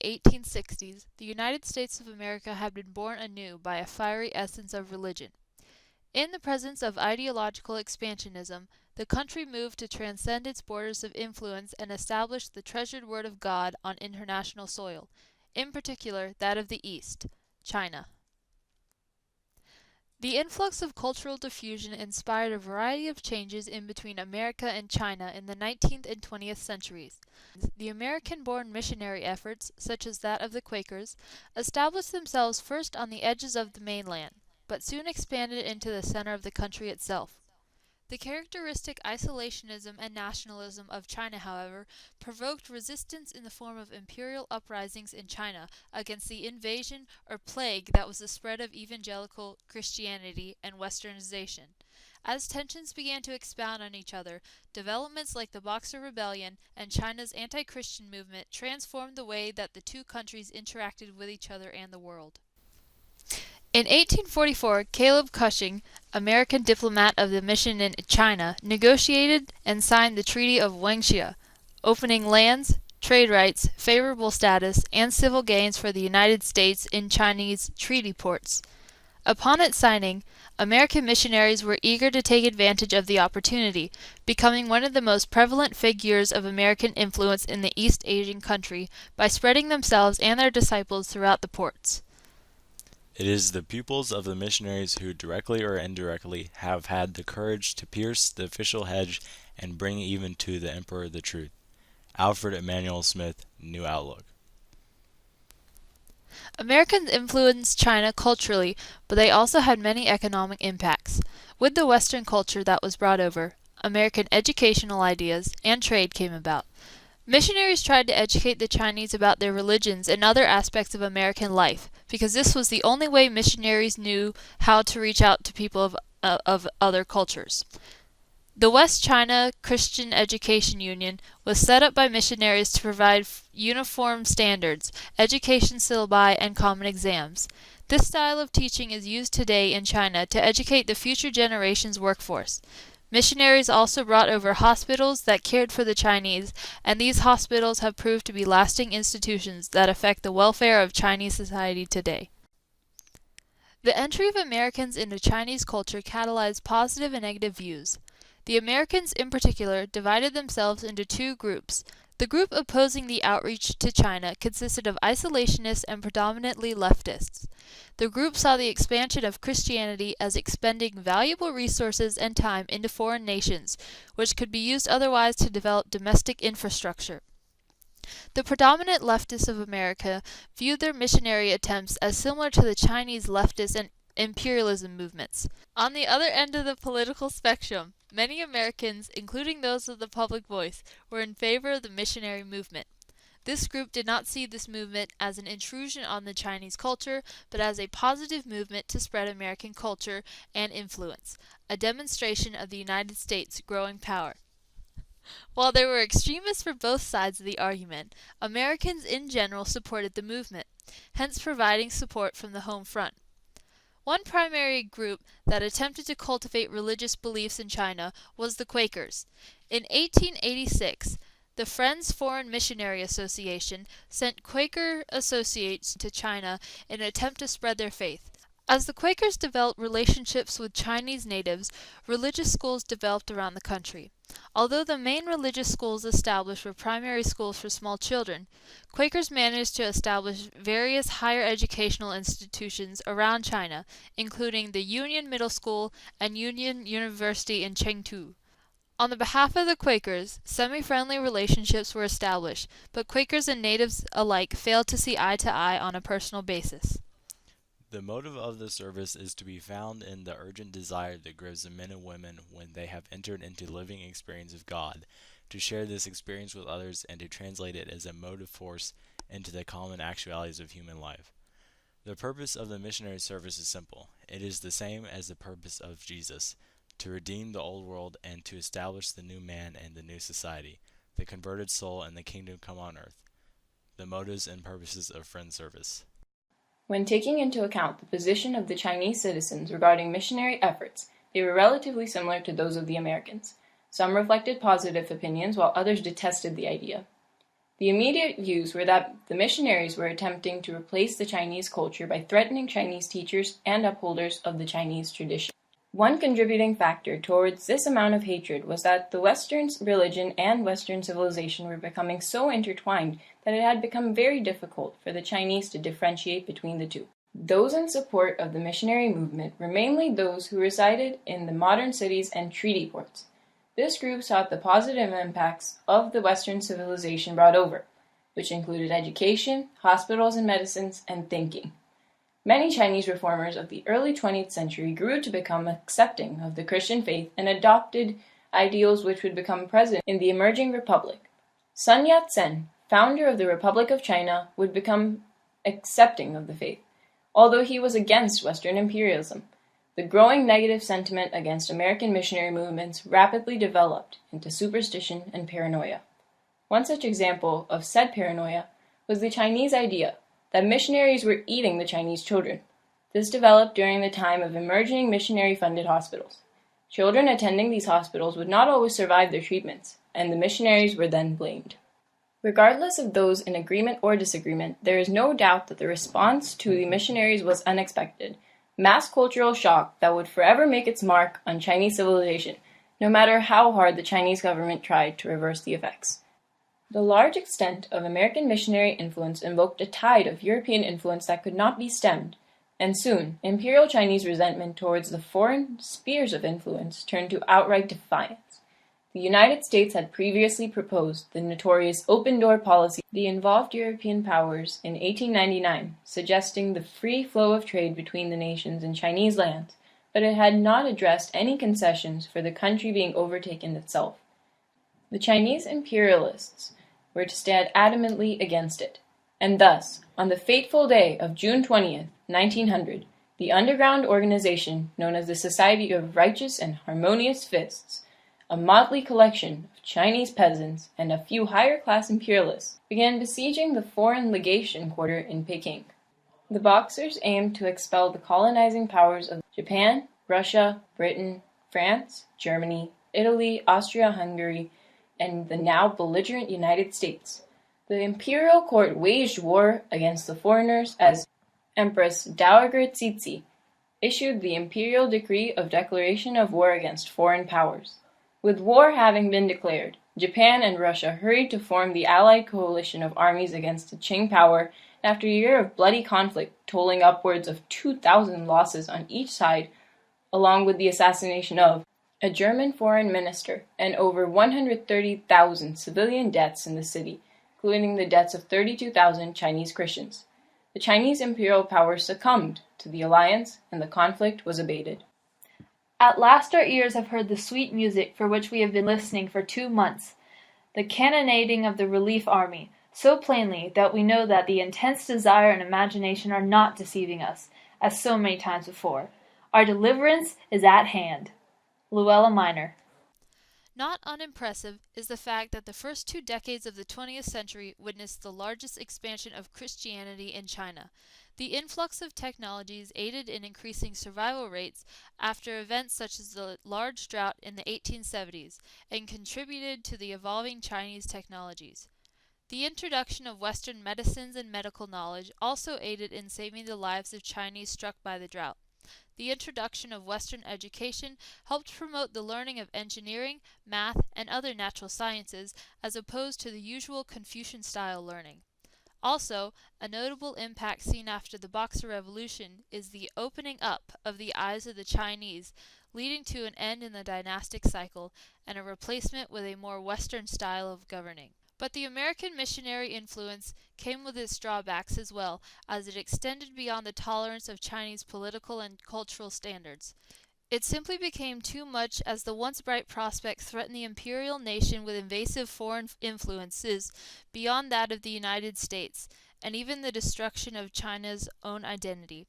the 1860s, the United States of America had been born anew by a fiery essence of religion. In the presence of ideological expansionism, the country moved to transcend its borders of influence and establish the treasured word of God on international soil, in particular that of the East, China. The influx of cultural diffusion inspired a variety of changes in between America and China in the 19th and 20th centuries. The American-born missionary efforts, such as that of the Quakers, established themselves first on the edges of the mainland, but soon expanded into the center of the country itself. The characteristic isolationism and nationalism of China, however, provoked resistance in the form of imperial uprisings in China against the invasion or plague that was the spread of evangelical Christianity and westernization. As tensions began to expound on each other, developments like the Boxer Rebellion and China's anti-Christian movement transformed the way that the two countries interacted with each other and the world. In 1844, Caleb Cushing, American diplomat of the mission in China, negotiated and signed the Treaty of Wangxia, opening lands, trade rights, favorable status, and civil gains for the United States in Chinese treaty ports. Upon its signing, American missionaries were eager to take advantage of the opportunity, becoming one of the most prevalent figures of American influence in the East Asian country by spreading themselves and their disciples throughout the ports. It is the pupils of the missionaries who directly or indirectly have had the courage to pierce the official hedge and bring even to the emperor the truth. Alfred Emanuel Smith, New Outlook. Americans influenced China culturally, but they also had many economic impacts. With the Western culture that was brought over, American educational ideas and trade came about. Missionaries tried to educate the Chinese about their religions and other aspects of American life, because this was the only way missionaries knew how to reach out to people of other cultures. The West China Christian Education Union was set up by missionaries to provide uniform standards, education syllabi, and common exams. This style of teaching is used today in China to educate the future generation's workforce. Missionaries also brought over hospitals that cared for the Chinese, and these hospitals have proved to be lasting institutions that affect the welfare of Chinese society today. The entry of Americans into Chinese culture catalyzed positive and negative views. The Americans, in particular, divided themselves into two groups. The group opposing the outreach to China consisted of isolationists and predominantly leftists. The group saw the expansion of Christianity as expending valuable resources and time into foreign nations, which could be used otherwise to develop domestic infrastructure. The predominant leftists of America viewed their missionary attempts as similar to the Chinese leftist and imperialism movements. On the other end of the political spectrum, many Americans, including those of the public voice, were in favor of the missionary movement. This group did not see this movement as an intrusion on the Chinese culture, but as a positive movement to spread American culture and influence, a demonstration of the United States' growing power. While there were extremists for both sides of the argument, Americans in general supported the movement, hence providing support from the home front. One primary group that attempted to cultivate religious beliefs in China was the Quakers. In 1886, the Friends Foreign Missionary Association sent Quaker associates to China in an attempt to spread their faith. As the Quakers developed relationships with Chinese natives, religious schools developed around the country. Although the main religious schools established were primary schools for small children, Quakers managed to establish various higher educational institutions around China, including the Union Middle School and Union University in Chengdu. On the behalf of the Quakers, semi-friendly relationships were established, but Quakers and natives alike failed to see eye to eye on a personal basis. The motive of the service is to be found in the urgent desire that grows in men and women when they have entered into living experience of God, to share this experience with others and to translate it as a motive force into the common actualities of human life. The purpose of the missionary service is simple. It is the same as the purpose of Jesus, to redeem the old world and to establish the new man and the new society, the converted soul and the kingdom come on earth. The motives and purposes of Friend Service. When taking into account the position of the Chinese citizens regarding missionary efforts, they were relatively similar to those of the Americans. Some reflected positive opinions, while others detested the idea. The immediate views were that the missionaries were attempting to replace the Chinese culture by threatening Chinese teachers and upholders of the Chinese tradition. One contributing factor towards this amount of hatred was that the Western religion and Western civilization were becoming so intertwined that it had become very difficult for the Chinese to differentiate between the two. Those in support of the missionary movement were mainly those who resided in the modern cities and treaty ports. This group sought the positive impacts of the Western civilization brought over, which included education, hospitals and medicines, and thinking. Many Chinese reformers of the early 20th century grew to become accepting of the Christian faith and adopted ideals which would become present in the emerging republic. Sun Yat-sen, founder of the Republic of China, would become accepting of the faith, although he was against Western imperialism. The growing negative sentiment against American missionary movements rapidly developed into superstition and paranoia. One such example of said paranoia was the Chinese idea that missionaries were eating the Chinese children. This developed during the time of emerging missionary-funded hospitals. Children attending these hospitals would not always survive their treatments, and the missionaries were then blamed. Regardless of those in agreement or disagreement, there is no doubt that the response to the missionaries was unexpected. Mass cultural shock that would forever make its mark on Chinese civilization, no matter how hard the Chinese government tried to reverse the effects. The large extent of American missionary influence invoked a tide of European influence that could not be stemmed, and soon Imperial Chinese resentment towards the foreign spheres of influence turned to outright defiance. The United States had previously proposed the notorious open-door policy of the involved European powers in 1899, suggesting the free flow of trade between the nations in Chinese lands, but it had not addressed any concessions for the country being overtaken itself. The Chinese imperialists were to stand adamantly against it, and thus, on the fateful day of June 20th, 1900, the underground organization known as the Society of Righteous and Harmonious Fists, a motley collection of Chinese peasants and a few higher-class imperialists, began besieging the foreign legation quarter in Peking. The Boxers aimed to expel the colonizing powers of Japan, Russia, Britain, France, Germany, Italy, Austria-Hungary, and the now belligerent United States. The imperial court waged war against the foreigners as Empress Dowager Cixi issued the imperial decree of declaration of war against foreign powers. With war having been declared, Japan and Russia hurried to form the allied coalition of armies against the Qing power, and after a year of bloody conflict tolling upwards of 2,000 losses on each side, along with the assassination of a German foreign minister and over 130,000 civilian deaths in the city, including the deaths of 32,000 Chinese Christians. The Chinese imperial power succumbed to the alliance and the conflict was abated. At last our ears have heard the sweet music for which we have been listening for 2 months, the cannonading of the relief army, so plainly that we know that the intense desire and imagination are not deceiving us, as so many times before. Our deliverance is at hand. Luella Minor. Not unimpressive is the fact that the first 2 decades of the 20th century witnessed the largest expansion of Christianity in China. The influx of technologies aided in increasing survival rates after events such as the large drought in the 1870s and contributed to the evolving Chinese technologies. The introduction of Western medicines and medical knowledge also aided in saving the lives of Chinese struck by the drought. The introduction of Western education helped promote the learning of engineering, math, and other natural sciences as opposed to the usual Confucian-style learning. Also, a notable impact seen after the Boxer Revolution is the opening up of the eyes of the Chinese, leading to an end in the dynastic cycle and a replacement with a more Western style of governing. But the American missionary influence came with its drawbacks as well, as it extended beyond the tolerance of Chinese political and cultural standards. It simply became too much as the once bright prospect threatened the imperial nation with invasive foreign influences beyond that of the United States, and even the destruction of China's own identity,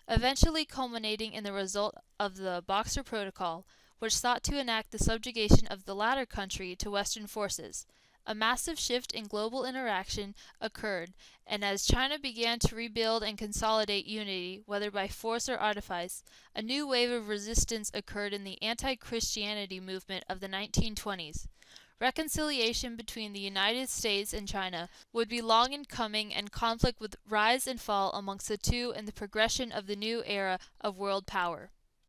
eventually culminating in the result of the Boxer Protocol, which sought to enact the subjugation of the latter country to Western forces. A massive shift in global interaction occurred, and as China began to rebuild and consolidate unity, whether by force or artifice, a new wave of resistance occurred in the anti-Christianity movement of the 1920s. Reconciliation between the United States and China would be long in coming, and conflict would rise and fall amongst the two in the progression of the new era of world power.